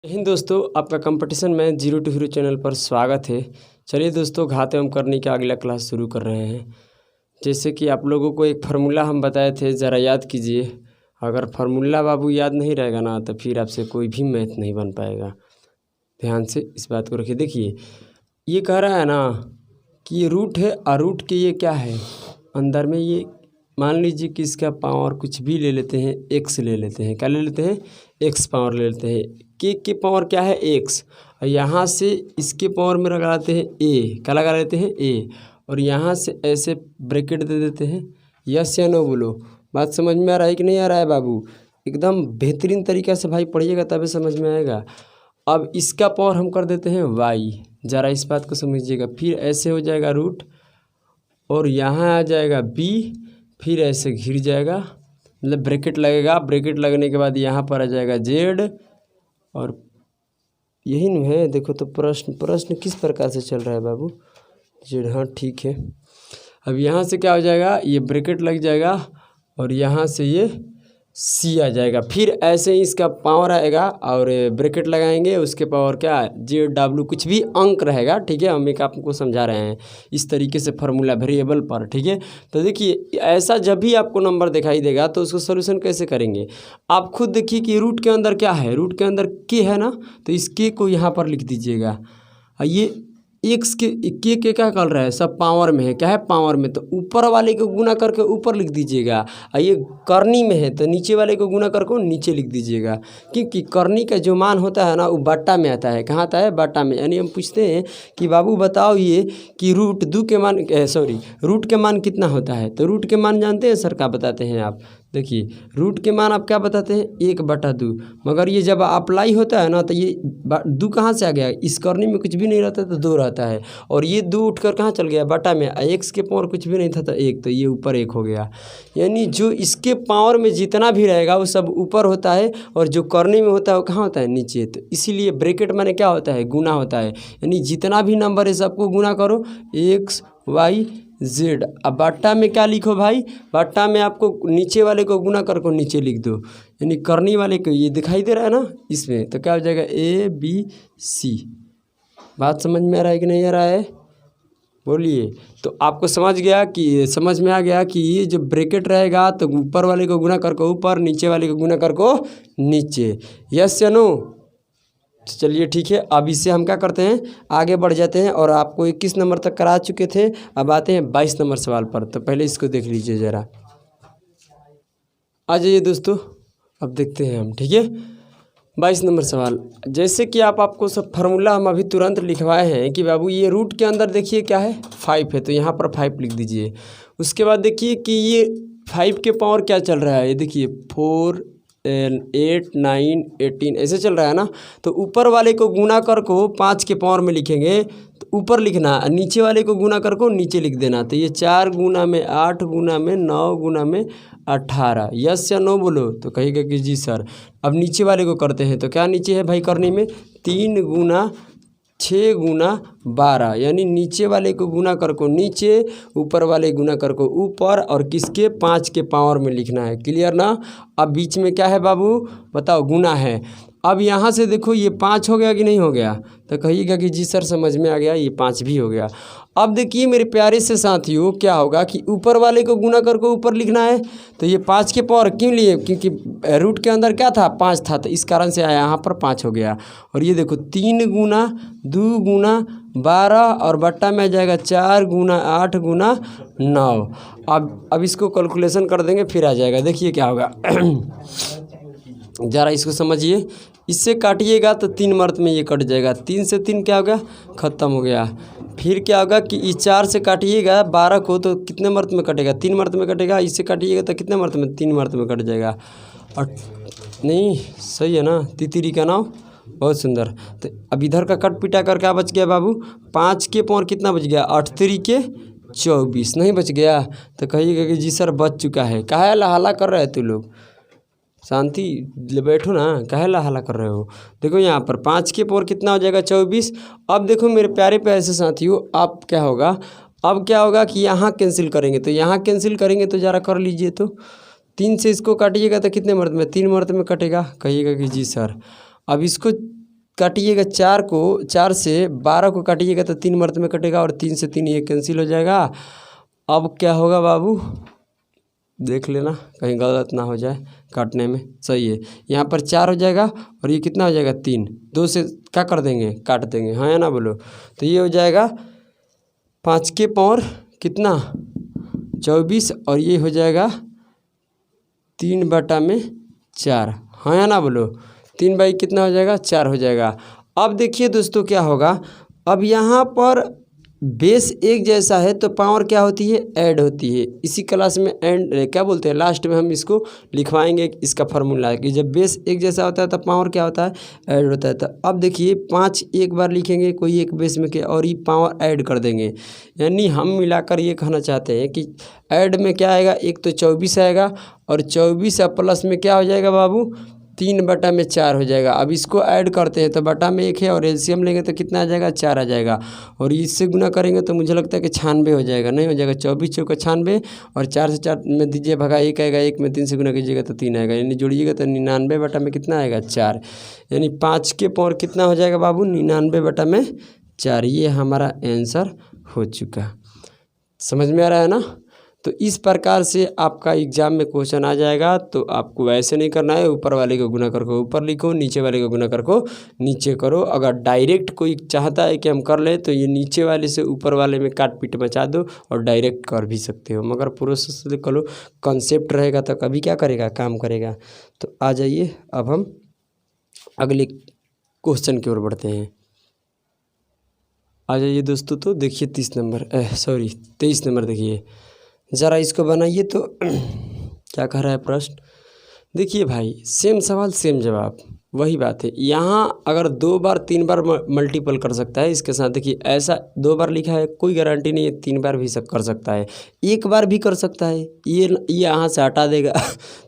हिंद दोस्तों, आपका कंपटीशन में जीरो टू हीरो चैनल पर स्वागत है। चलिए दोस्तों, घात एवं करनी का अगला क्लास शुरू कर रहे हैं। जैसे कि आप लोगों को एक फार्मूला हम बताए थे, ज़रा याद कीजिए। अगर फार्मूला बाबू याद नहीं रहेगा ना तो फिर आपसे कोई भी मैथ नहीं बन पाएगा। ध्यान से इस बात को रखिए। देखिए, ये कह रहा है ना कि ये रूट है और रूट के ये क्या है अंदर में, ये मान लीजिए कि इसका पावर कुछ भी ले लेते हैं, एक्स ले लेते हैं। क्या ले लेते हैं? एक्स पावर ले लेते हैं। के पावर क्या है? एक्स। और यहाँ से इसके पावर में लगाते हैं ए। क्या लगा लेते हैं? ए। और यहाँ से ऐसे ब्रैकेट दे देते हैं। यस या नो बोलो। बात समझ में आ रहा है कि नहीं आ रहा है बाबू? एकदम बेहतरीन तरीक़ा से भाई पढ़िएगा तभी समझ में आएगा। अब इसका पावर हम कर देते हैं वाई। ज़रा इस बात को समझिएगा। फिर ऐसे हो जाएगा रूट और यहाँ आ जाएगा बी, फिर ऐसे घिर जाएगा, मतलब ब्रैकेट लगेगा। ब्रैकेट लगने के बाद यहाँ पर आ जाएगा जेड। और यही नहीं है, देखो तो प्रश्न किस प्रकार से चल रहा है बाबू? जेड, हाँ ठीक है। अब यहाँ से क्या हो जाएगा? ये ब्रैकेट लग जाएगा और यहाँ से ये सी आ जाएगा। फिर ऐसे ही इसका पावर आएगा और ब्रैकेट लगाएंगे, उसके पावर क्या? जे डब्ल्यू, कुछ भी अंक रहेगा। ठीक है, हम एक आपको समझा रहे हैं इस तरीके से फार्मूला वेरिएबल पर। ठीक है, तो देखिए ऐसा जब भी आपको नंबर दिखाई देगा तो उसको सोल्यूशन कैसे करेंगे आप खुद देखिए कि रूट के अंदर क्या है। रूट के अंदर के है ना, तो इस के को यहाँ पर लिख दीजिएगा। ये एक्स के क्या कर रहा है? सब पावर में है। क्या है? पावर में। तो ऊपर वाले को गुना करके ऊपर लिख दीजिएगा। और ये करनी में है तो नीचे वाले को गुना करके नीचे लिख दीजिएगा। क्योंकि करनी का जो मान होता है ना वो बट्टा में आता है। कहाँ आता है? बट्टा में। यानी हम पूछते हैं कि बाबू बताओ ये कि रूट के मान कितना होता है? तो रूट के मान जानते हैं सर? क्या बताते हैं आप? देखिए, रूट के मान आप क्या बताते हैं? 1/2। मगर ये जब अप्लाई होता है ना तो ये 2 कहाँ से आ गया? इस करनी में कुछ भी नहीं रहता तो 2 रहता है। और ये 2 उठकर कहाँ चल गया? बटा में। एक्स के पावर कुछ भी नहीं था तो 1, तो ये ऊपर 1 हो गया। यानी जो इसके पावर में जितना भी रहेगा वो सब ऊपर होता है और जो करनी में होता है वो कहाँ होता है? नीचे। तो इसीलिए ब्रैकेट माने क्या होता है? गुना होता है। यानी जितना भी नंबर है सबको गुना करो, एक्स वाई जेड। अब बट्टा में क्या लिखो भाई? बट्टा में आपको नीचे वाले को गुना करके नीचे लिख दो। यानी करनी वाले को ये दिखाई दे रहा है ना इसमें, तो क्या हो जाएगा? A B C. बात समझ में आ रहा है कि नहीं आ रहा है? बोलिए। तो आपको समझ में आ गया कि ये जो ब्रैकेट रहेगा तो ऊपर वाले को गुना करके ऊपर, नीचे वाले को गुना करके नीचे। यस या नो? चलिए ठीक है, अब इससे हम क्या करते हैं, आगे बढ़ जाते हैं। और आपको 21 नंबर तक करा चुके थे, अब आते हैं 22 नंबर सवाल पर। तो पहले इसको देख लीजिए ज़रा। आ जाइए दोस्तों, अब देखते हैं हम। ठीक है, 22 नंबर सवाल। जैसे कि आपको सब फार्मूला हम अभी तुरंत लिखवाए हैं कि बाबू ये रूट के अंदर देखिए क्या है? 5 है, तो यहाँ पर 5 लिख दीजिए। उसके बाद देखिए कि ये 5 के पावर क्या चल रहा है? ये देखिए 4 8 9 18 ऐसे चल रहा है ना। तो ऊपर वाले को गुना कर को 5 के पावर में लिखेंगे तो ऊपर लिखना, नीचे वाले को गुना कर को नीचे लिख देना। तो ये 4 गुना में 8 गुना में 9 गुना में 18। यस या नो बोलो तो कहिएगा कि जी सर। अब नीचे वाले को करते हैं तो क्या नीचे है भाई करने में? 3 गुना 6 गुना 12। यानी नीचे वाले को गुना कर को नीचे, ऊपर वाले गुना कर को ऊपर, और किसके? 5 के पावर में लिखना है। क्लियर ना? अब बीच में क्या है बाबू? बताओ, गुना है। अब यहाँ से देखो ये 5 हो गया कि नहीं हो गया? तो कहिएगा कि जी सर समझ में आ गया, ये 5 भी हो गया। अब देखिए मेरे प्यारे से साथियों, क्या होगा कि ऊपर वाले को गुना करके ऊपर लिखना है। तो ये 5 के पावर क्यों लिए? क्योंकि रूट के अंदर क्या था? 5 था, तो इस कारण से यहाँ पर 5 हो गया। और ये देखो 3 गुना 2 गुना 12 और बट्टा में आ जाएगा 4 गुना 8 गुना 9। अब इसको कैलकुलेशन कर देंगे फिर आ जाएगा। देखिए क्या होगा ज़रा इसको समझिए। इससे काटिएगा तो 3 मर्त में ये कट जाएगा। 3 से 3 क्या होगा? ख़त्म हो गया। फिर क्या होगा कि इस 4 से काटिएगा 12 को तो कितने मर्त में कटेगा? 3 मर्त में कटेगा। इससे काटिएगा तो कितने मर्त में? 3 मर्त में कट जाएगा। और नहीं सही है ना? तितरी का नाम, बहुत सुंदर। तो अब इधर का कट पिटा कर क्या बच गया बाबू? 5 के पावर कितना बच गया? 8 3 के 24। नहीं बच गया? तो कहिएगा कि जी सर बच चुका है। काहे हल्ला हल्ला कर रहे हैं तू लोग? शांति ले बैठो ना, काहे हल्ला कर रहे हो? देखो यहाँ पर 5 के पावर कितना हो जाएगा? 24। अब देखो मेरे प्यारे प्यारे से साथियों, अब क्या होगा? अब क्या होगा कि यहाँ कैंसिल करेंगे, तो यहाँ कैंसिल करेंगे तो ज़रा कर लीजिए। तो 3 से इसको काटिएगा तो कितने मर्द में? 3 मर्द में कटेगा। कहिएगा कि जी सर। अब इसको काटिएगा 4 को, 4 से 12 को काटिएगा तो 3 मर्तबे में कटेगा और 3 से 3 ये कैंसिल हो जाएगा। अब क्या होगा बाबू, देख लेना कहीं गलत ना हो जाए काटने में। सही है, यहाँ पर 4 हो जाएगा और ये कितना हो जाएगा 3, 2 से क्या कर देंगे, काट देंगे, हाँ या ना बोलो। तो ये हो जाएगा 5 के पावर कितना 24 और ये हो जाएगा 3/4, हाँ या ना बोलो। 3 बाई कितना हो जाएगा 4 हो जाएगा। अब देखिए दोस्तों क्या होगा, अब यहाँ पर बेस एक जैसा है तो पावर क्या होती है, ऐड होती है। इसी क्लास में एंड क्या बोलते हैं, लास्ट में हम इसको लिखवाएंगे इसका फार्मूला कि जब बेस एक जैसा होता है तो पावर क्या होता है, ऐड होता है। तो अब देखिए 5 एक बार लिखेंगे कोई एक बेस में के और ये पावर ऐड कर देंगे, यानी हम मिलाकर ये कहना चाहते हैं कि ऐड में क्या आएगा, एक तो 24 आएगा और 24 प्लस में क्या हो जाएगा बाबू 3/4 हो जाएगा। अब इसको ऐड करते हैं तो बटा में 1 है और एलसीएम लेंगे तो कितना आ जाएगा 4 आ जाएगा और इससे गुना करेंगे तो मुझे लगता है कि 96 हो जाएगा, नहीं हो जाएगा। 24 चौका 96 और 4 से 4 में दीजिए भगा 1 आएगा, 1 में 3 से गुना कीजिएगा तो 3 आएगा, यानी जोड़िएगा तो 99 में कितना आएगा 4, यानी 5 के पावर कितना हो जाएगा बाबू 99/4। ये हमारा आंसर हो चुका। समझ में आ रहा है ना। तो इस प्रकार से आपका एग्जाम में क्वेश्चन आ जाएगा। तो आपको ऐसे नहीं करना है, ऊपर वाले को गुना कर को ऊपर लिखो, नीचे वाले को गुना कर को नीचे करो। अगर डायरेक्ट कोई चाहता है कि हम कर ले तो ये नीचे वाले से ऊपर वाले में काट पीट मचा दो और डायरेक्ट कर भी सकते हो, मगर प्रोसेस से करो, कॉन्सेप्ट रहेगा तो कभी क्या करेगा, काम करेगा। तो आ जाइए अब हम अगले क्वेश्चन की ओर बढ़ते हैं। आ जाइए दोस्तों, तो देखिए 23 नंबर देखिए ज़रा इसको बनाइए। तो क्या कह रहा है प्रश्न, देखिए भाई सेम सवाल सेम जवाब, वही बात है। यहाँ अगर 2 बार 3 बार मल्टीपल कर सकता है इसके साथ, देखिए ऐसा 2 बार लिखा है, कोई गारंटी नहीं है 3 बार भी कर सकता है, 1 बार भी कर सकता है, ये यहाँ से हटा देगा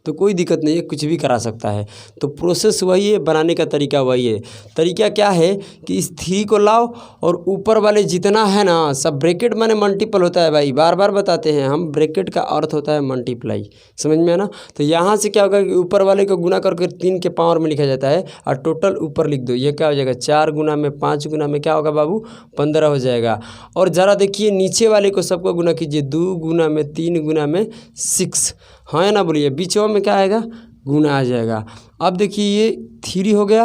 तो कोई दिक्कत नहीं है, कुछ भी करा सकता है। तो प्रोसेस वही है, बनाने का तरीका वही है। तरीका क्या है कि इस 3 को लाओ और ऊपर वाले जितना है ना सब ब्रैकेट माने मल्टीपल होता है भाई, बार बार बताते हैं हम, ब्रैकेट का अर्थ होता है मल्टीप्लाई, समझ में है ना। तो यहाँ से क्या होगा कि ऊपर वाले को गुना करके 3 के पावर में लिखा जाता है और टोटल ऊपर लिख दो। ये क्या हो जाएगा 4 गुना में 5 गुना में क्या होगा बाबू 15 हो जाएगा। और ज़रा देखिए नीचे वाले को सबको गुना कीजिए, 2 गुना में 3 गुना में 6, हाँ या ना बोलिए। बीचों में क्या आएगा गुना आ जाएगा। अब देखिए ये 3 हो गया,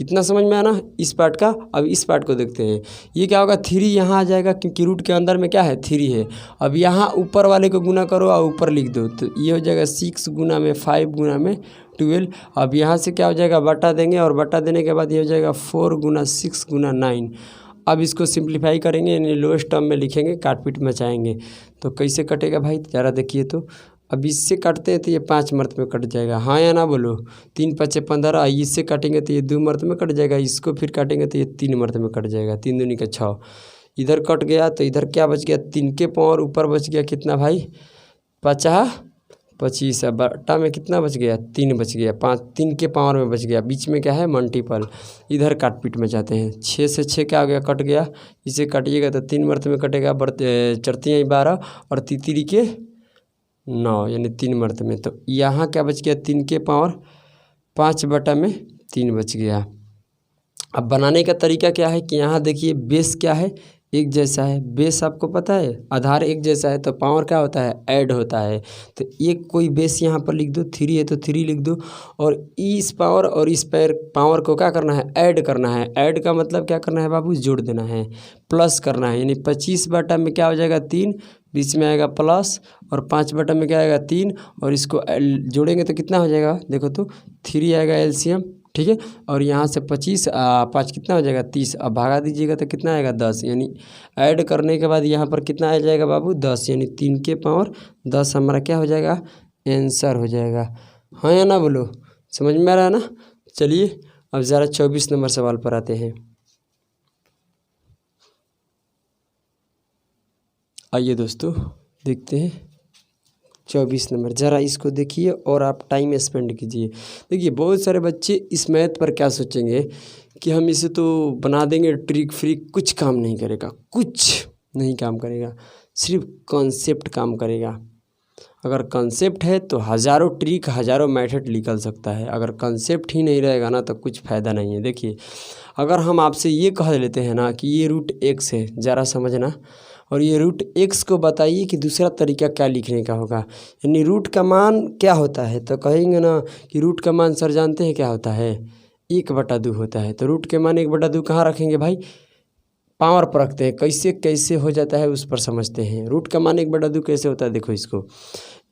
इतना समझ में आना इस पार्ट का। अब इस पार्ट को देखते हैं, ये क्या होगा 3 यहाँ आ जाएगा क्योंकि रूट के अंदर में क्या है 3 है। अब यहाँ ऊपर वाले को गुना करो और ऊपर लिख दो, तो ये हो जाएगा 6 गुना में 5 गुना में 12। अब यहाँ से क्या हो जाएगा बटा देंगे और बटा देने के बाद ये हो जाएगा 4 गुना 6 गुना 9। अब इसको सिंप्लीफाई करेंगे, यानी लोएस्ट टर्म में लिखेंगे, काट पीट मचाएंगे। तो कैसे कटेगा भाई ज़रा देखिए। तो अब इससे काटते हैं तो ये 5 मर्त में कट जाएगा, हाँ या ना बोलो। 3 5 15, इससे काटेंगे तो ये 2 मर्त में कट जाएगा, इसको फिर काटेंगे तो ये 3 मर्त में कट जाएगा, 3 दूनी का 6। इधर कट गया तो इधर क्या बच गया 3 के पावर ऊपर बच गया कितना भाई 25, बटा में कितना बच गया 3 बच गया, 3 के पावर में बच गया, बीच में क्या है मल्टीपल। इधर काट पीट में जाते हैं, 6 से 6 क्या हो गया कट गया, इसे काटिएगा तो 3 मर्त में कटेगा, चरतियाँ 12 और तितरी के 9, यानी 3 मर्त में। तो यहाँ क्या बच गया 3 के पावर 5/3 बच गया। अब बनाने का तरीका क्या है कि यहाँ देखिए बेस क्या है एक जैसा है, बेस आपको पता है आधार एक जैसा है, तो पावर क्या होता है ऐड होता है। तो एक कोई बेस यहाँ पर लिख दो, 3 है तो 3 लिख दो और इस पावर और इस पावर को क्या करना है ऐड करना है। ऐड का मतलब क्या करना है बाबू जोड़ देना है, प्लस करना है, यानी 25 बटा में क्या हो जाएगा 3, बीच में आएगा प्लस और 5 बटा में क्या आएगा 3 और इसको जोड़ेंगे तो कितना हो जाएगा देखो तो 3 आएगा एलसीएम, ठीक है। और यहाँ से 25 5 कितना हो जाएगा 30, अब भागा दीजिएगा तो कितना आएगा 10, यानी ऐड करने के बाद यहाँ पर कितना आ जाएगा बाबू 10, यानी 3 के पावर 10 हमारा क्या हो जाएगा आंसर हो जाएगा, हाँ या ना बोलो। समझ में आ रहा है ना। चलिए अब ज़रा 24 नंबर सवाल पर आते हैं। आइए दोस्तों देखते हैं 24 नंबर, ज़रा इसको देखिए और आप टाइम स्पेंड कीजिए। देखिए बहुत सारे बच्चे इस मैथ पर क्या सोचेंगे कि हम इसे तो बना देंगे ट्रिक फ्रिक, कुछ काम नहीं करेगा, कुछ नहीं काम करेगा, सिर्फ कॉन्सेप्ट काम करेगा। अगर कंसेप्ट है तो हज़ारों ट्रिक हज़ारों मेथड निकल सकता है। अगर कंसेप्ट ही नहीं रहेगा ना तो कुछ फ़ायदा नहीं है। देखिए अगर हम आपसे ये कह लेते हैं ना कि ये रूट x है, ज़रा समझना, और ये रूट x को बताइए कि दूसरा तरीका क्या लिखने का होगा, यानी रूट का मान क्या होता है, तो कहेंगे ना कि रूट का मान सर जानते हैं क्या होता है, 1/2 होता है। तो रूट के मान 1/2 कहाँ रखेंगे भाई, पावर पर रखते हैं। कैसे कैसे हो जाता है उस पर समझते हैं। रूट का मान 1/2 कैसे होता है, देखो इसको,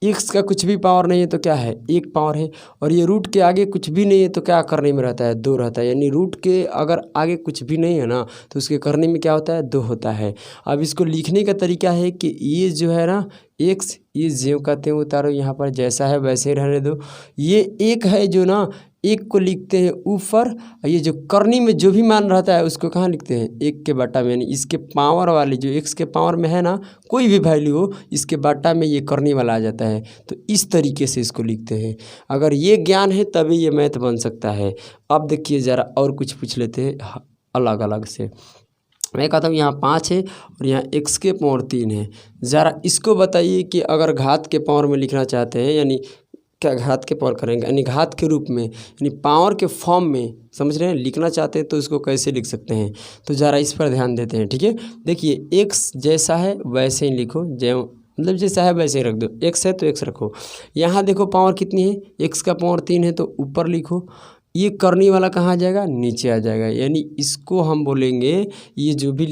x का कुछ भी पावर नहीं है तो क्या है, 1 पावर है, और ये रूट के आगे कुछ भी नहीं है तो क्या करने में रहता है, 2 रहता है। यानी रूट के अगर आगे कुछ भी नहीं है ना तो उसके करने में क्या होता है, 2 होता है। अब इसको लिखने का तरीका है कि ये जो है ना x, ये ज्यों कहते हैं उतारो, यहाँ पर जैसा है वैसे ही रहने दो। ये एक है जो ना, एक को लिखते हैं ऊपर, ये जो करनी में जो भी मान रहता है उसको कहाँ लिखते हैं, 1 के बटा में, यानी इसके पावर वाली जो x के पावर में है ना कोई भी वैल्यू हो, इसके बटा में ये करने वाला आ जाता है। तो इस तरीके से इसको लिखते हैं। अगर ये ज्ञान है तभी ये मैथ बन सकता है। अब देखिए ज़रा और कुछ पूछ लेते हैं अलग अलग से। मैं कहता हूँ यहाँ 5 है और यहाँ x के पावर 3 है। ज़रा इसको बताइए कि अगर घात के पावर में लिखना चाहते हैं, यानी क्या घात के पावर करेंगे, यानी घात के रूप में, यानी पावर के फॉर्म में, समझ रहे हैं, लिखना चाहते हैं तो इसको कैसे लिख सकते हैं। तो ज़रा इस पर ध्यान देते हैं, ठीक है। देखिए x जैसा है वैसे ही लिखो, मतलब जैसा है वैसे ही रख दो, x है तो x रखो। यहाँ देखो पावर कितनी है, x का पावर 3 है तो ऊपर लिखो, ये करने वाला कहाँ आ जाएगा, नीचे आ जाएगा। यानी इसको हम बोलेंगे, ये जो भी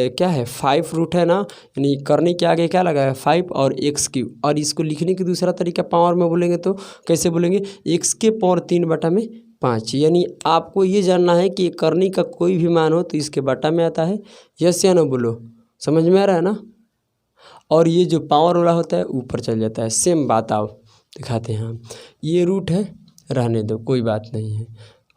क्या है 5 रूट है ना, यानी करने के आगे क्या लगा है 5 और x3। और इसको लिखने की दूसरा तरीका पावर में बोलेंगे तो कैसे बोलेंगे, x के पावर 3/5। यानी आपको ये जानना है कि करने का कोई भी मान हो तो इसके बटा में आता है, यस या नो बोलो, समझ में आ रहा है ना। और ये जो पावर वाला होता है ऊपर चल जाता है। सेम बात आओ दिखाते हैं हम। ये रूट है, रहने दो कोई बात नहीं है,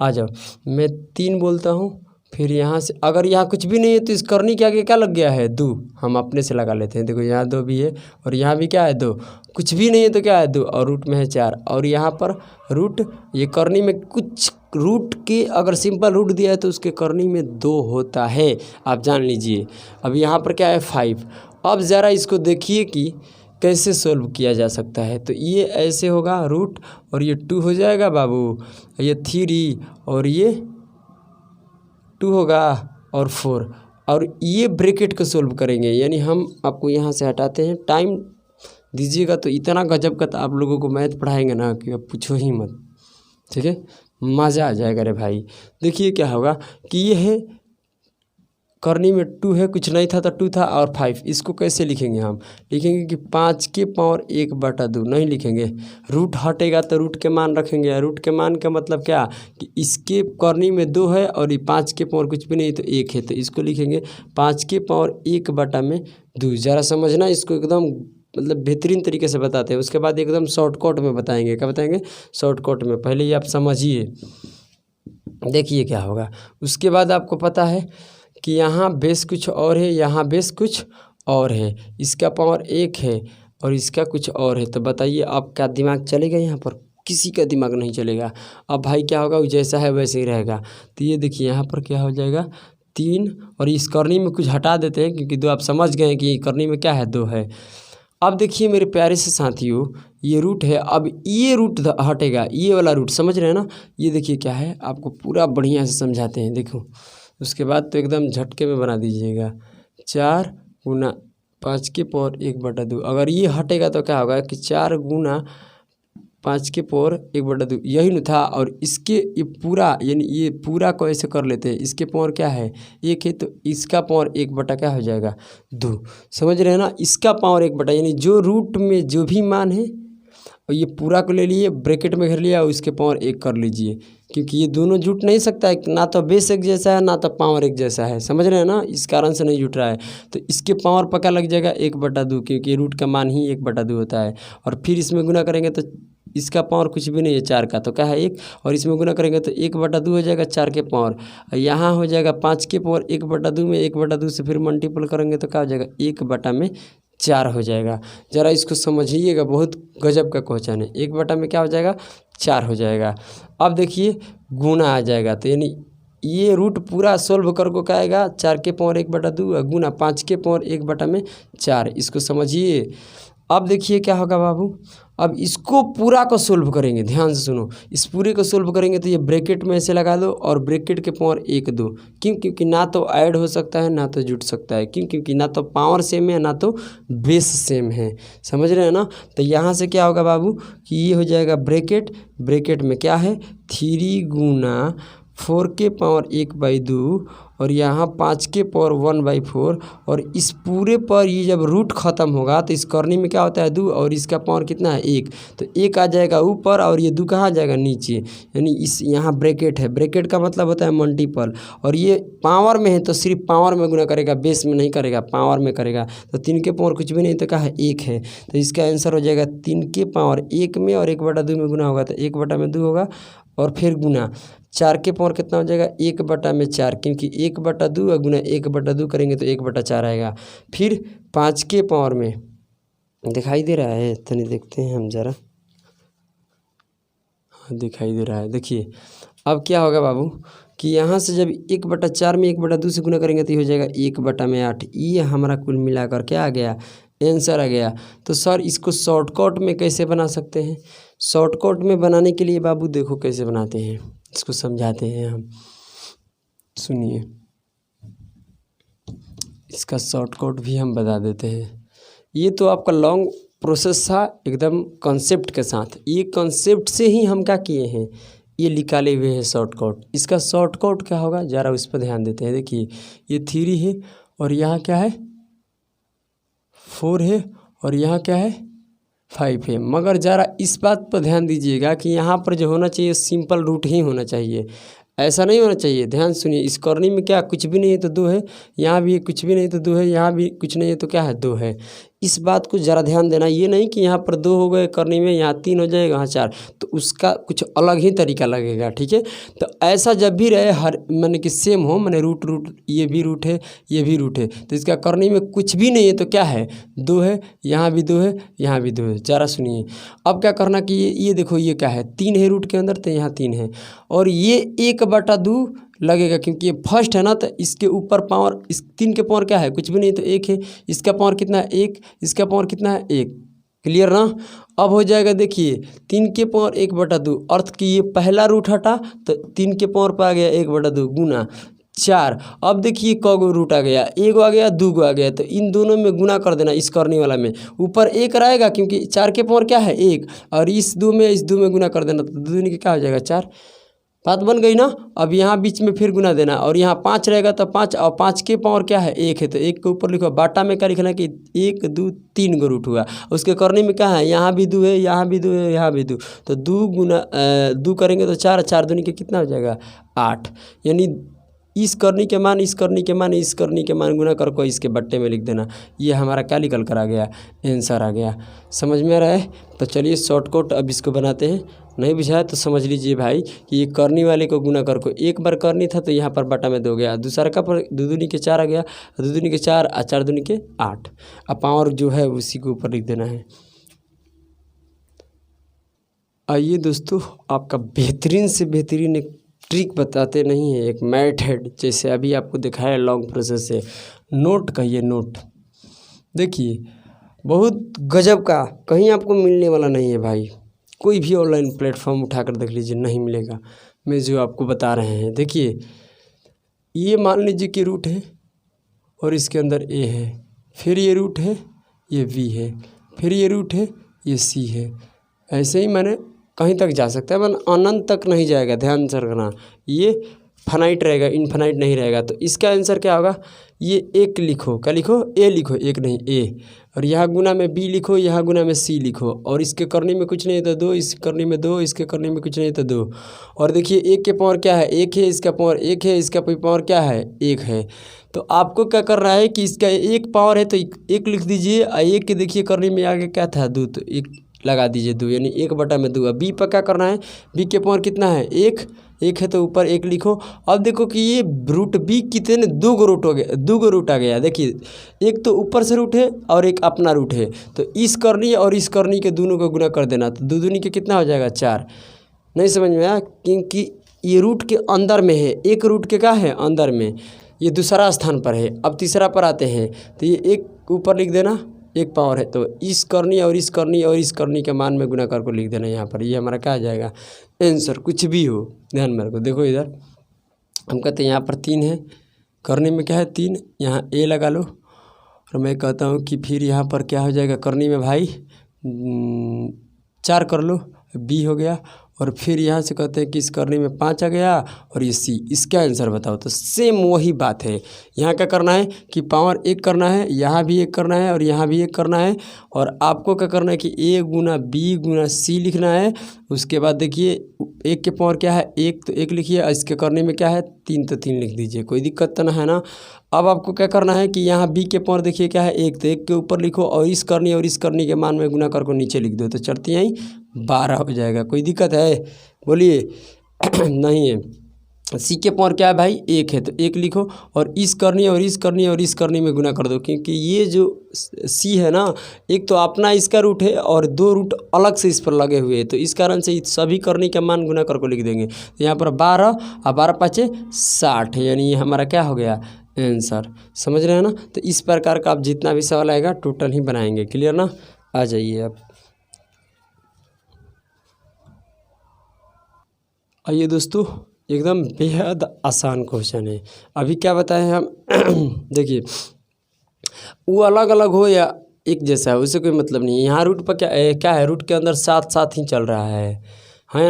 आ जाओ। मैं 3 बोलता हूँ, फिर यहाँ से अगर यहाँ कुछ भी नहीं है तो इस करनी के आगे क्या लग गया है, 2। हम अपने से लगा लेते हैं, देखो यहाँ 2 भी है और यहाँ भी क्या है 2, कुछ भी नहीं है तो क्या है 2, और रूट में है 4। और यहाँ पर रूट, ये करनी में कुछ रूट के अगर सिंपल रूट दिया है तो उसके करनी में 2 होता है, आप जान लीजिए। अब यहाँ पर क्या है 5। अब ज़रा इसको देखिए कि कैसे सोल्व किया जा सकता है। तो ये ऐसे होगा रूट, और ये 2 हो जाएगा बाबू, ये 3 और ये 2 होगा और 4, और ये ब्रैकेट को सोल्व करेंगे। यानी हम आपको यहाँ से हटाते हैं, टाइम दीजिएगा तो इतना गजब का आप लोगों को मैथ पढ़ाएंगे ना कि अब पूछो ही मत, ठीक है, मज़ा आ जाएगा रे भाई। देखिए क्या होगा कि ये है करनी में 2 है, कुछ नहीं था तो 2 था और 5। इसको कैसे लिखेंगे, हम लिखेंगे कि 5 के पावर 1/2, नहीं लिखेंगे, रूट हटेगा तो रूट के मान रखेंगे। रूट के मान का मतलब क्या कि इसके करनी में 2 है और ये 5 के पावर कुछ भी नहीं तो 1 है, तो इसको लिखेंगे 5 के पावर 1/2। ज़रा समझना इसको, एकदम मतलब बेहतरीन तरीके से बताते हैं। उसके बाद एकदम शॉर्टकट में बताएंगे। क्या बताएंगे, शॉर्टकट में। पहले ये आप समझिए, देखिए क्या होगा। उसके बाद आपको पता है कि यहाँ बेस कुछ और है, यहाँ बेस कुछ और है, इसका पावर 1 है और इसका कुछ और है। तो बताइए अब क्या दिमाग चलेगा, यहाँ पर किसी का दिमाग नहीं चलेगा। अब भाई क्या होगा, जैसा है वैसे ही रहेगा। तो ये देखिए यहाँ पर क्या हो जाएगा 3, और इस करनी में कुछ हटा देते हैं क्योंकि 2 आप समझ गए कि करनी में क्या है 2 है। अब देखिए मेरे प्यारे से साथियों, ये रूट है, अब ये रूट हटेगा, ये वाला रूट, समझ रहे हैं ना। ये देखिए क्या है, आपको पूरा बढ़िया से समझाते हैं, देखो। उसके बाद तो एकदम झटके में बना दीजिएगा, 4 गुना 5 के पावर 1/2। अगर ये हटेगा तो क्या होगा कि 4 गुना 5 के पावर 1/2, यही न था। और इसके ये पूरा, यानी ये पूरा को ऐसे कर लेते हैं, इसके पावर क्या है 1 है, तो इसका पावर 1 क्या हो जाएगा 2। समझ रहे हैं ना, इसका पावर 1 यानी जो रूट में जो भी मान है, और ये पूरा को ले लिए, ब्रैकेट में घेर लिया और इसके पावर 1 कर लीजिए, क्योंकि ये दोनों जुट नहीं सकता है, ना तो बेस एक जैसा है ना तो पावर एक जैसा है, समझ रहे हैं ना, इस कारण से नहीं जुट रहा है। तो इसके पावर पक्का लग जाएगा 1/2, क्योंकि रूट का मान ही 1/2 होता है। और फिर इसमें गुना करेंगे तो इसका पावर कुछ भी नहीं है 4 का, तो क्या है 1, और इसमें गुना करेंगे तो 1/2 हो जाएगा 4 के पावर। यहाँ हो जाएगा 5 के पावर 1/2 में 1/2 से फिर मल्टीपल करेंगे तो क्या हो जाएगा 1/4 हो जाएगा। ज़रा इसको समझिएगा, बहुत गजब का क्वेश्चन है। 1/में क्या हो जाएगा 4 हो जाएगा। अब देखिए गुना आ जाएगा, तो यानी ये रूट पूरा सोल्व कर को क्या आएगा 4 के पावर 1/2 गुना 5 के पावर 1/4। इसको समझिए। अब देखिए क्या होगा बाबू, अब इसको पूरा को सोल्व करेंगे, ध्यान से सुनो, इस पूरे को सोल्व करेंगे तो ये ब्रैकेट में ऐसे लगा दो और ब्रैकेट के पावर 1 2। क्यों? क्योंकि ना तो ऐड हो सकता है ना तो जुट सकता है। क्यों? क्योंकि ना तो पावर सेम है ना तो बेस सेम है। समझ रहे हैं ना? तो यहाँ से क्या होगा बाबू कि ये हो जाएगा ब्रैकेट, ब्रैकेट में क्या है 3 गुना 4 के पावर 1/2 और यहाँ 5 के पावर 1/4 और इस पूरे पर ये जब रूट ख़त्म होगा तो इस करनी में क्या होता है 2 और इसका पावर कितना है 1, तो 1 आ जाएगा ऊपर और ये 2 कहाँ जाएगा नीचे, यानी इस यहाँ ब्रैकेट है, ब्रैकेट का मतलब होता है मल्टीपल, और ये पावर में है तो सिर्फ पावर में गुना करेगा, बेस में नहीं करेगा, पावर में करेगा। तो 3 के पावर कुछ भी नहीं तो क्या है 1 है, तो इसका आंसर हो जाएगा 3 के पावर 1 में और 1/2 में गुना होगा तो 1/2 होगा और फिर गुना 4 के पावर कितना हो जाएगा 1/4, क्योंकि 1/2 और गुना 1/2 करेंगे तो 1/4 आएगा। फिर 5 के पावर में दिखाई दे रहा है, तो नहीं देखते हैं हम ज़रा, हाँ दिखाई दे रहा है। देखिए अब क्या होगा बाबू कि यहाँ से जब 1/4 में 1/2 से गुना करेंगे तो ये हो जाएगा 1/8। ये हमारा कुल मिलाकर क्या आ गया आंसर आ गया। तो सर इसको शॉर्टकट में कैसे बना सकते हैं? शॉर्टकट में बनाने के लिए बाबू देखो कैसे बनाते हैं, इसको समझाते हैं हम, सुनिए। इसका शॉर्टकट भी हम बता देते हैं। ये तो आपका लॉन्ग प्रोसेस था एकदम कॉन्सेप्ट के साथ, ये कॉन्सेप्ट से ही हम क्या किए हैं ये निकाले हुए हैं शॉर्टकट। इसका शॉर्टकट क्या होगा ज़रा उस पर ध्यान देते हैं। देखिए ये 3 है और यहाँ क्या है 4 है और यहाँ क्या है 5 है, मगर ज़रा इस बात पर ध्यान दीजिएगा कि यहाँ पर जो होना चाहिए सिंपल रूट ही होना चाहिए, ऐसा नहीं होना चाहिए। ध्यान सुनिए, इस करनी में क्या कुछ भी नहीं है तो 2 है, यहाँ भी कुछ भी नहीं तो 2 है, यहाँ भी कुछ नहीं है तो क्या है 2 है। इस बात को ज़रा ध्यान देना, ये नहीं कि यहाँ पर 2 हो गए करनी में, यहाँ 3 हो जाएगा, यहाँ 4, तो उसका कुछ अलग ही तरीका लगेगा। ठीक है, तो ऐसा जब भी रहे हर माने कि सेम हो, माने रूट रूट ये भी रूट है ये भी रूट है, तो इसका करनी में कुछ भी नहीं है तो क्या है 2 है, यहाँ भी 2 है यहाँ भी 2 है। ज़रा सुनिए अब क्या करना कि ये देखो ये क्या है 3 है रूट के अंदर, तो यहाँ 3 है और ये 1/2 लगेगा क्योंकि ये फर्स्ट है ना, तो इसके ऊपर पावर इस 3 के पावर क्या है कुछ भी नहीं तो 1 है, इसका पावर कितना है 1, इसका पावर कितना है 1। क्लियर ना? अब हो जाएगा देखिए 3 के पावर 1/2, अर्थ कि ये पहला रूट हटा तो 3 के पावर पर आ गया 1/2 गुना 4। अब देखिए कौगो रूट आ गया, 1 आ गया 2 आ गया, तो इन दोनों में गुना कर देना, इस करने वाला में ऊपर 1 रहेगा क्योंकि 4 के पावर क्या है 1 और इस 2 में गुना कर देना, तो 2 के क्या हो जाएगा 4। बात बन गई ना? अब यहाँ बीच में फिर गुना देना और यहाँ 5 रहेगा तो 5 और 5 के पावर क्या है 1 है, तो 1 के ऊपर लिखो, बाटा में क्या लिखना कि 1 2 3 रूट हुआ। उसके करने में क्या है यहाँ भी 2 है यहाँ भी 2 है यहाँ भी 2, तो 2 गुना 2 करेंगे तो 4, 4 दूनी के कितना हो जाएगा 8, यानी इस करनी के मान इस करनी के मान इस करनी के मान गुना कर को इसके बट्टे में लिख देना। ये हमारा क्या निकल कर आ गया आंसर आ गया। समझ में आ रहा है? तो चलिए शॉर्टकट अब इसको बनाते हैं। नहीं बुझाया तो समझ लीजिए भाई कि ये करनी वाले को गुना कर को एक बार करनी था तो यहाँ पर बटा में 2 गया, दूसरा का पर 2 दूनी के 4 आ गया, 2 दूनी के 4 और 4 दूनी के 8। अब पावर जो है उसी के ऊपर लिख देना है। आइए दोस्तों आपका बेहतरीन से बेहतरीन एक ट्रिक बताते नहीं है, एक मेथड जैसे अभी आपको दिखाया लॉन्ग प्रोसेस से। नोट कहिए नोट, देखिए बहुत गजब का, कहीं आपको मिलने वाला नहीं है भाई, कोई भी ऑनलाइन प्लेटफॉर्म उठाकर देख लीजिए नहीं मिलेगा। मैं जो आपको बता रहे हैं देखिए, ये मान लीजिए कि रूट है और इसके अंदर ए है, फिर ये रूट है ये बी है, फिर ये रूट है ये सी है, ऐसे ही मैंने कहीं तक जा सकता है, मैंने अनंत तक नहीं जाएगा। ध्यान से रखना, ये फाइनाइट रहेगा, इनफाइनाइट नहीं रहेगा। तो इसका आंसर क्या होगा, ये एक लिखो, क्या लिखो ए लिखो, एक नहीं ए, और यहाँ गुना में बी लिखो, यहाँ गुना में सी लिखो, और इसके करने में कुछ नहीं तो 2, इस करने में 2, इसके करने में कुछ नहीं तो 2। और देखिए एक के पावर क्या है 1 है, इसका पावर 1 है, इसका पावर क्या है 1 है। तो आपको क्या कर रहा है कि इसका 1 पावर है तो 1 लिख दीजिए, और 1 के देखिए करने में आगे क्या था 2, तो 1 लगा दीजिए 2, यानी 1/2। बी पर क्या करना है, बी के पावर कितना है 1 है तो ऊपर 1 लिखो। अब देखो कि ये रूट बी कितने 2 रूट हो गया, 2 रूट आ गया। देखिए एक तो ऊपर से रूट है और एक अपना रूट है, तो इस करनी और इस करनी के दोनों को गुना कर देना, तो 2 दूनी के कितना हो जाएगा 4। नहीं समझ में आया? क्योंकि ये रूट के अंदर में है, एक रूट के क्या है अंदर में, ये दूसरा स्थान पर है। अब तीसरा पर आते हैं तो ये 1 ऊपर लिख देना, एक पावर है, तो इस करनी और इस करनी और इस करनी के मान में गुना कर को लिख देना यहाँ पर। ये हमारा क्या आ जाएगा आंसर, कुछ भी हो ध्यान में रखो। देखो इधर हम कहते हैं यहाँ पर 3 है, करनी में क्या है 3, यहाँ ए लगा लो। और मैं कहता हूँ कि फिर यहाँ पर क्या हो जाएगा, करनी में भाई 4 कर लो, बी हो गया। और फिर यहाँ से कहते हैं कि इस करनी में 5 आ गया और ये सी। इसका आंसर बताओ। तो सेम वही बात है, यहाँ क्या करना है कि पावर 1 करना है, यहाँ भी 1 करना है और यहाँ भी 1 करना है। और आपको क्या करना है कि ए गुना बी गुना सी लिखना है। उसके बाद देखिए 1 के पावर क्या है 1, तो 1 लिखिए। इसके करने में क्या है 3, तो 3 लिख दीजिए, कोई दिक्कत तो ना है ना। अब आपको क्या करना है कि यहाँ बी के पावर देखिए क्या है 1, तो 1 के ऊपर लिखो और इस करनी के मान में गुना कर को नीचे लिख दो, तो चढ़ती यहीं 12 हो जाएगा। कोई दिक्कत है बोलिए नहीं है। सी के पावर क्या है भाई 1 है, तो 1 लिखो और इस करनी और इस करनी और इस करनी में गुना कर दो, क्योंकि ये जो सी है ना, एक तो अपना इसका रूट है और 2 रूट अलग से इस पर लगे हुए हैं, तो इस कारण से सभी करनी का मान गुना कर को लिख देंगे। तो यहाँ पर 12 और 12 5 60 है, यानी ये हमारा क्या हो गया आंसर। समझ रहे हैं ना। तो इस प्रकार का आप जितना भी सवाल आएगा टोटल ही बनाएंगे। क्लियर ना। आ जाइए आप। आइए दोस्तों, एकदम बेहद आसान क्वेश्चन है। अभी क्या बताएं हम देखिए, वो अलग अलग हो या एक जैसा है उससे कोई मतलब नहीं है। यहाँ रूट पर क्या है, रूट के अंदर साथ साथ ही चल रहा है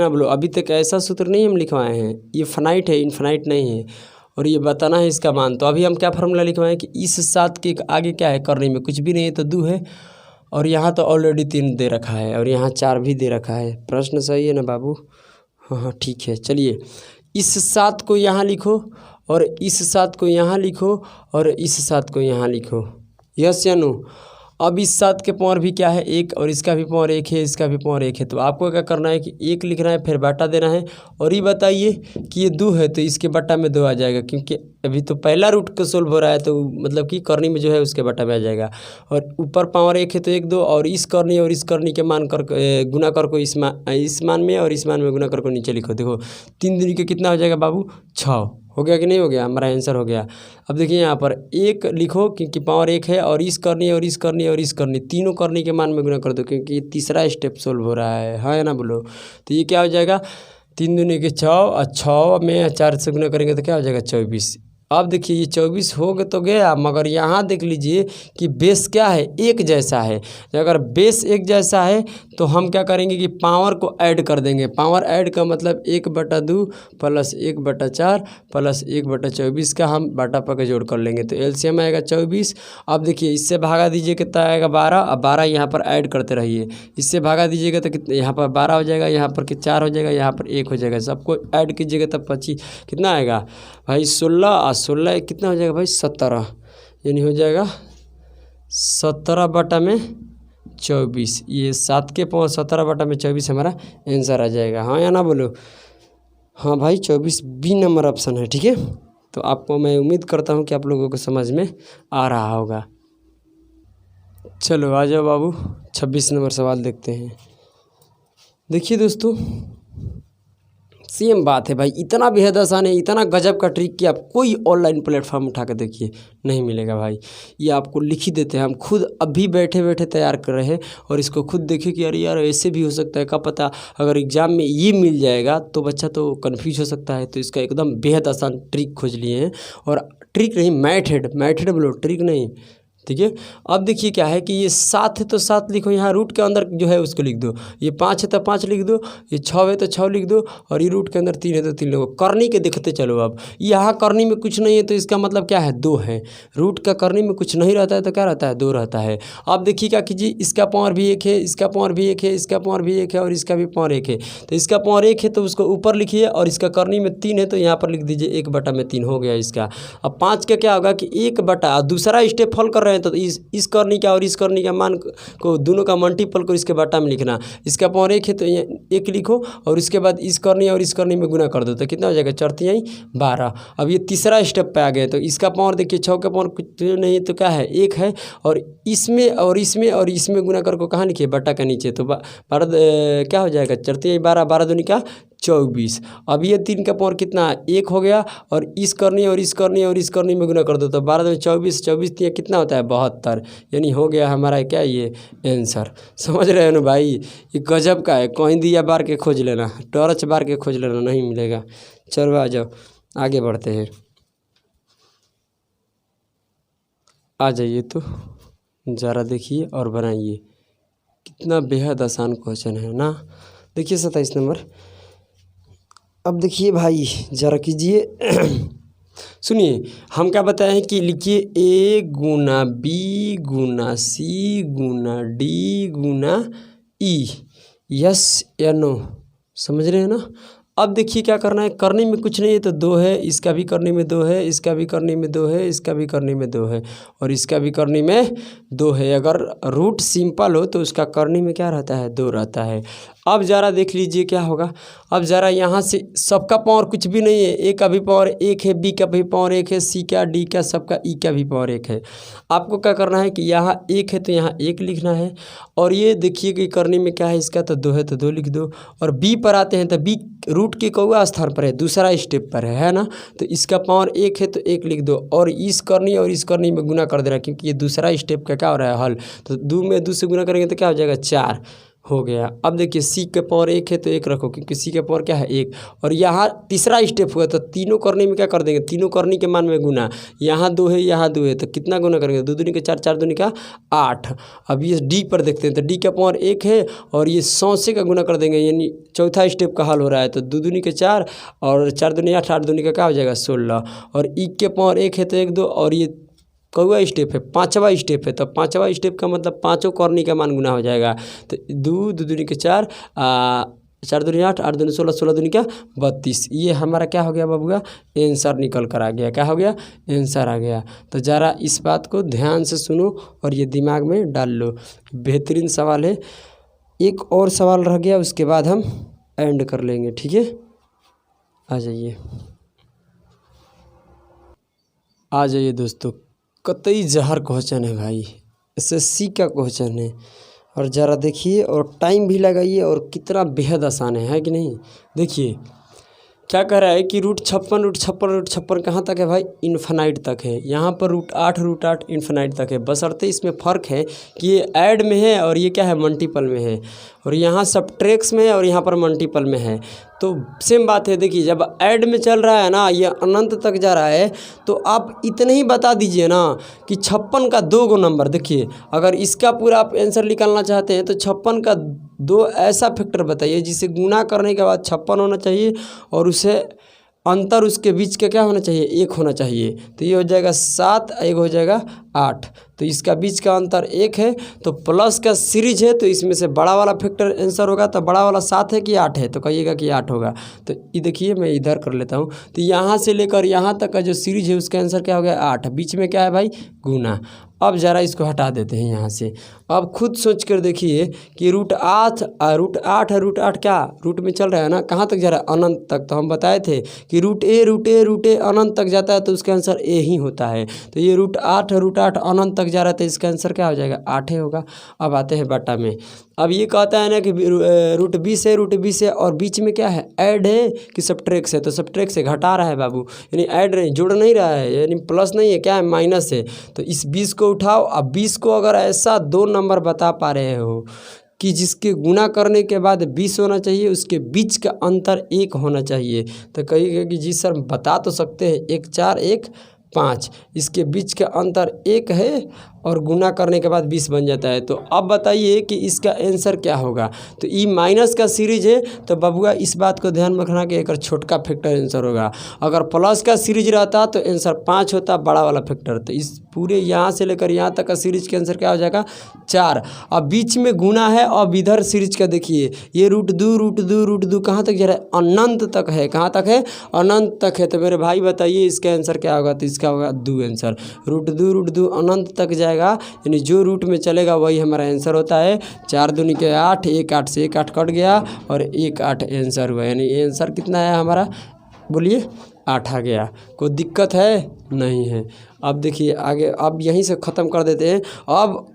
ना बोलो। अभी तक ऐसा सूत्र नहीं हम लिखवाए हैं, ये फाइनाइट है, इनफाइनाइट नहीं है। और ये बताना है इसका मान। तो अभी हम क्या फार्मूला लिखवाएं कि इस 7 के आगे क्या है, करने में कुछ भी नहीं है तो 2 है। और यहाँ तो ऑलरेडी 3 दे रखा है और यहाँ 4 भी दे रखा है। प्रश्न सही है ना बाबू। हाँ ठीक है। चलिए इस 7 को यहाँ लिखो और इस 7 को यहाँ लिखो और इस 7 को यहाँ लिखो। यस या नो। अब इस 7 के पावर भी क्या है 1 और इसका भी पावर 1 है, इसका भी पावर 1 है। तो आपको क्या करना है कि 1 लिखना है, फिर बाटा देना है। और ये बताइए कि ये 2 है तो इसके बट्टा में 2 आ जाएगा, क्योंकि अभी तो पहला रूट को सोल्व हो रहा है, तो मतलब कि करनी में जो है उसके बट्टा में आ जाएगा। और ऊपर पावर 1 है तो 1 2, और इस करनी के मान कर गुना कर को इस मान में और इस मान में गुना कर को नीचे लिखो। देखो 3 दूनी के कितना हो जाएगा बाबू 6। हो गया कि नहीं हो गया, हमारा आंसर हो गया। अब देखिए यहाँ पर 1 लिखो क्योंकि पावर 1 है, और इस करनी और इस करनी और इस करनी तीनों करनी के मान में गुना कर दो, क्योंकि ये तीसरा स्टेप सोल्व हो रहा है। हाँ या ना बोलो। तो ये क्या हो जाएगा 3 दूनी के 6 और 6 में 4 से गुना करेंगे तो क्या हो जाएगा 24। अब देखिए ये 24 हो गए तो गया, मगर यहाँ देख लीजिए कि बेस क्या है एक जैसा है। अगर बेस एक जैसा है तो हम क्या करेंगे कि पावर को ऐड कर देंगे। पावर ऐड का मतलब 1/2 प्लस 1/4 प्लस 1/24 का हम बाटा पा के जोड़ कर लेंगे, तो एलसीएम आएगा 24। अब देखिए इससे भागा दीजिए कितना आएगा 12, अब 12 यहाँ पर ऐड करते रहिए। इससे भागा दीजिएगा तो कितना, यहाँ पर 12 हो जाएगा, यहाँ पर 4 हो जाएगा, यहाँ पर 1 हो जाएगा। सबको ऐड कीजिएगा तब 25 कितना आएगा भाई 16 और 16 कितना हो जाएगा भाई 17, यानी हो जाएगा 17/24। ये 7 के पावर 17/24 हमारा आंसर आ जाएगा। हाँ या ना बोलो। हाँ भाई 24 बी नंबर ऑप्शन है। ठीक है, तो आपको मैं उम्मीद करता हूँ कि आप लोगों को समझ में आ रहा होगा। चलो आ जाओ बाबू, 26 नंबर सवाल देखते हैं। देखिए दोस्तों सेम बात है भाई, इतना बेहद आसान है, इतना गजब का ट्रिक कि आप कोई ऑनलाइन प्लेटफॉर्म उठा कर देखिए नहीं मिलेगा भाई। ये आपको लिख ही देते हैं, हम खुद अभी बैठे बैठे तैयार कर रहे हैं और इसको खुद देखिए कि अरे यार ऐसे भी हो सकता है, क्या पता अगर एग्ज़ाम में ये मिल जाएगा तो बच्चा तो कन्फ्यूज हो सकता है। तो इसका एकदम बेहद आसान ट्रिक खोज लिए हैं, और ट्रिक नहीं मैथड बोलो, ट्रिक नहीं। ठीक है, अब देखिए क्या है कि ये 7 है तो 7 लिखो, यहाँ रूट के अंदर जो है उसको लिख दो। ये 5 है तो 5 लिख दो, ये 6 है तो 6 लिख दो, और ये रूट के अंदर 3 है तो 3 लिखो। करनी के देखते चलो। अब यहाँ करनी में कुछ नहीं है तो इसका मतलब क्या है 2 है। रूट का करनी में कुछ नहीं रहता है तो क्या रहता है 2 रहता है। अब देखिए क्या कीजिए, इसका पावर भी 1 है, इसका पावर भी 1 है, इसका पावर भी 1 है और इसका भी पावर 1 है। तो इसका पावर 1 है तो उसको ऊपर लिखिए, और इसका करनी में 3 है तो यहाँ पर लिख दीजिए 1/3 हो गया इसका। अब 5 का क्या होगा कि 1/, दूसरा स्टेप फॉल कर रहे हैं तो इस करनी का और इस करनी का मान को दोनों का मल्टीपल को इसके बाटा में लिखना। इसका पावर 1 है तो 1 लिखो, और इसके बाद इस करनी और इस करनी में गुना कर दो तो कितना हो जाएगा 4×3 12। अब ये तीसरा स्टेप पे आ गए, तो इसका पावर देखिए 6 का पावर कुछ नहीं तो क्या है 1 है, और इसमें और इसमें और इसमें गुना कर को कहाँ लिखिए बट्टा का नीचे। तो 12 क्या हो जाएगा 4×3 12, 12 दूनी का 24। अब ये 3 का पावर कितना है, 1 हो गया, और इस करनी और इस करनी और इस करनी में गुना कर दो तो 12 में 24, 24 3 कितना होता है 72, यानी हो गया हमारा क्या ये आंसर। समझ रहे हो ना भाई, ये गजब का है। कहीं दिया बार के खोज लेना, टॉर्च बार के खोज लेना, नहीं मिलेगा। चलो आ जाओ आगे बढ़ते हैं। आ जाइए तो ज़रा देखिए और बनाइए, कितना बेहद आसान क्वेश्चन है ना। देखिए 27 नंबर। अब देखिए भाई ज़रा कीजिए सुनिए, हम क्या बताए हैं कि लिखिए A Guna B Guna C Guna D Guna E, yes या नो, समझ रहे हैं ना। अब देखिए क्या करना है, करने में कुछ नहीं है, तो 2 है, इसका भी करने में 2 है, इसका भी करने में 2 है, इसका भी करने में 2 है, और इसका भी करने में 2 है। अगर रूट सिंपल हो तो उसका करने में क्या रहता है, 2 रहता है। अब ज़रा देख लीजिए क्या होगा। अब ज़रा यहाँ से सबका पावर कुछ भी नहीं है, ए का भी पावर 1 है, बी का भी पावर 1 है, सी का, डी का, सबका, ई का भी पावर 1 है। आपको क्या करना है कि यहाँ 1 है तो यहाँ 1 लिखना है, और ये देखिए कि करने में क्या है इसका, तो 2 है तो 2 लिख दो। और बी पर आते हैं तो बी रूट के कौवा स्थान पर है, दूसरा स्टेप पर है ना, तो इसका पावर 1 है तो 1 लिख दो, और इस करनी और इस करनी में गुना कर देना, क्योंकि ये दूसरा स्टेप का क्या हो रहा है, हल। तो 2 में 2 से गुना करेंगे तो क्या हो जाएगा, 4 हो गया। अब देखिए सी का पावर 1 है तो 1 रखो, क्योंकि सी का पावर क्या है 1, और यहाँ तीसरा स्टेप हुआ तो तीनों करने में क्या कर देंगे, तीनों करने के मान में गुना। यहाँ 2 है, यहाँ 2 है, तो कितना गुना करेंगे, 2 दूनी का 4, 4 दूनी का 8। अब ये डी पर देखते हैं, तो डी का पावर 1 है, और ये 100 से का गुना कर देंगे, यानी चौथा स्टेप का हल हो रहा है। तो 2 दूनी के 4 और 4 दूनी 8, 8 दूनी का क्या हो जाएगा 16, और ई के पावर 1 है तो 1 2, और ये कौवा स्टेप है, 5वां स्टेप है, तो 5वां स्टेप का मतलब 5 करनी का मान गुना हो जाएगा। तो 2 दूनी के 4, 4 दूनी 8, 8 दूनी 16, 16 दूनी का 32। ये हमारा क्या हो गया बाबूगा, आंसर निकल कर आ गया। क्या हो गया, आंसर आ गया। तो ज़रा इस बात को ध्यान से सुनो और ये दिमाग में डाल लो, बेहतरीन सवाल है। एक और सवाल रह गया, उसके बाद हम एंड कर लेंगे, ठीक है। आ जाइए दोस्तों, कतई जहर क्वेश्चन है भाई, SSC का क्वेश्चन है, और ज़रा देखिए और टाइम भी लगाइए, और कितना बेहद आसान है कि नहीं। देखिए क्या कह रहा है कि रूट 56 कहाँ तक है भाई, इन्फिनाइट तक है। यहाँ पर रूट 8 इन्फिनाइट तक है, बशर्ते इसमें फ़र्क है कि ये ऐड में है और ये क्या है मल्टीपल में है, और यहाँ सब्ट्रैक्ट में है और यहाँ पर मल्टीपल में है। तो सेम बात है, देखिए जब ऐड में चल रहा है ना, ये अनंत तक जा रहा है, तो आप इतने ही बता दीजिए ना कि 56 का 2 नंबर। देखिए अगर इसका पूरा आप आंसर निकालना चाहते हैं तो 56 का 2 ऐसा फैक्टर बताइए जिसे गुना करने के बाद 56 होना चाहिए, और उसे अंतर उसके बीच का क्या होना चाहिए, 1 होना चाहिए। तो ये हो जाएगा 7, एक हो जाएगा 8, तो इसका बीच का अंतर 1 है। तो प्लस का सीरीज है, तो इसमें से बड़ा वाला फैक्टर आंसर होगा, तो बड़ा वाला 7 है कि 8 है, तो कहिएगा कि 8 होगा। तो ये देखिए मैं इधर कर लेता हूँ, तो यहाँ से लेकर यहाँ तक का जो सीरीज है उसका आंसर क्या हो गया 8, बीच में क्या है भाई गुना। अब ज़रा इसको हटा देते हैं यहाँ से। अब खुद सोच कर देखिए कि रूट 8 क्या रूट में चल रहा है ना, कहाँ तक जा रहा है, अनंत तक। तो हम बताए थे कि रूट ए अनंत तक जाता है तो उसका आंसर ए ही होता है। तो ये रूट 8 अनंत तक जा रहा है, तो इसका आंसर क्या हो जाएगा 8 होगा। अब आते हैं बटा में। अब ये कहता है ना कि रूट 20 है, और बीच में क्या है ऐड है कि सब्ट्रैक्ट है, तो सब्ट्रैक्ट से घटा रहा है बाबू, यानी ऐड नहीं, जोड़ नहीं रहा है, यानी प्लस नहीं है, क्या है माइनस है। तो इस 20 को उठाओ। अब 20 को अगर ऐसा 2 नंबर बता पा रहे हो कि जिसके गुना करने के बाद 20 होना चाहिए, उसके बीच का अंतर 1 होना चाहिए, तो कहिएगा कि जी सर बता तो सकते हैं 1 4 1 5, इसके बीच का अंतर 1 है और गुना करने के बाद 20 बन जाता है। तो अब बताइए कि इसका आंसर क्या होगा। तो ई माइनस का सीरीज है, तो बबुआ इस बात को ध्यान में रखना कि एक छोटका फैक्टर आंसर होगा। अगर प्लस का सीरीज रहता तो आंसर 5 होता, बड़ा वाला फैक्टर। तो इस पूरे यहाँ से लेकर यहाँ तक का सीरीज के आंसर क्या हो जाएगा 4। अब बीच में गुना है, अब इधर सीरीज का देखिए ये रूट दो कहाँ तक जा रहा है, अनंत तक है। कहाँ तक है, अनंत तक है। तो मेरे भाई बताइए इसका आंसर क्या होगा। तो इसका होगा 2 आंसर। रूट दो अनंत तक जाएगा, यानी जो रूट में चलेगा वही हमारा आंसर होता है। 4 दूनी के 8, 1 8 से 1 8 कट गया और 1 8 आंसर हुआ, यानी आंसर कितना है हमारा, बोलिए 8 आ गया। कोई दिक्कत है नहीं है। अब देखिए आगे, अब यहीं से ख़त्म कर देते हैं। अब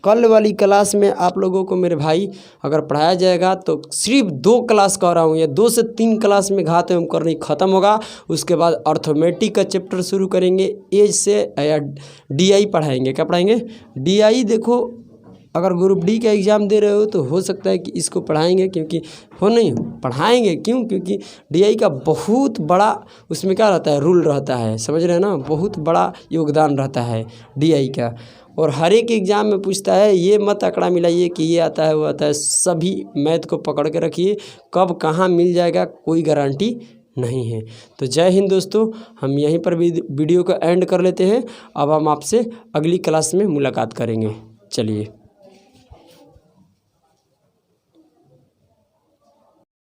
कल वाली क्लास में आप लोगों को मेरे भाई अगर पढ़ाया जाएगा तो सिर्फ 2 क्लास कर रहा हूँ, या 2 से 3 क्लास में घात एवं करनी ख़त्म होगा। उसके बाद अर्थमेटिक का चैप्टर शुरू करेंगे, एज से या DI पढ़ाएंगे। क्या पढ़ाएंगे? DI। देखो अगर ग्रुप डी का एग्ज़ाम दे रहे हो तो हो सकता है कि इसको पढ़ाएंगे, क्योंकि हो नहीं पढ़ाएंगे। क्यों? क्योंकि DI का बहुत बड़ा उसमें क्या रहता है, रूल रहता है, समझ रहे हैं ना, बहुत बड़ा योगदान रहता है DI का। और हर एक एग्ज़ाम में पूछता है, ये मत आंकड़ा मिलाइए कि ये आता है वो आता है। सभी मैथ को पकड़ के रखिए, कब कहाँ मिल जाएगा कोई गारंटी नहीं है। तो जय हिंद दोस्तों, हम यहीं पर वीडियो को एंड कर लेते हैं। अब हम आपसे अगली क्लास में मुलाकात करेंगे। चलिए।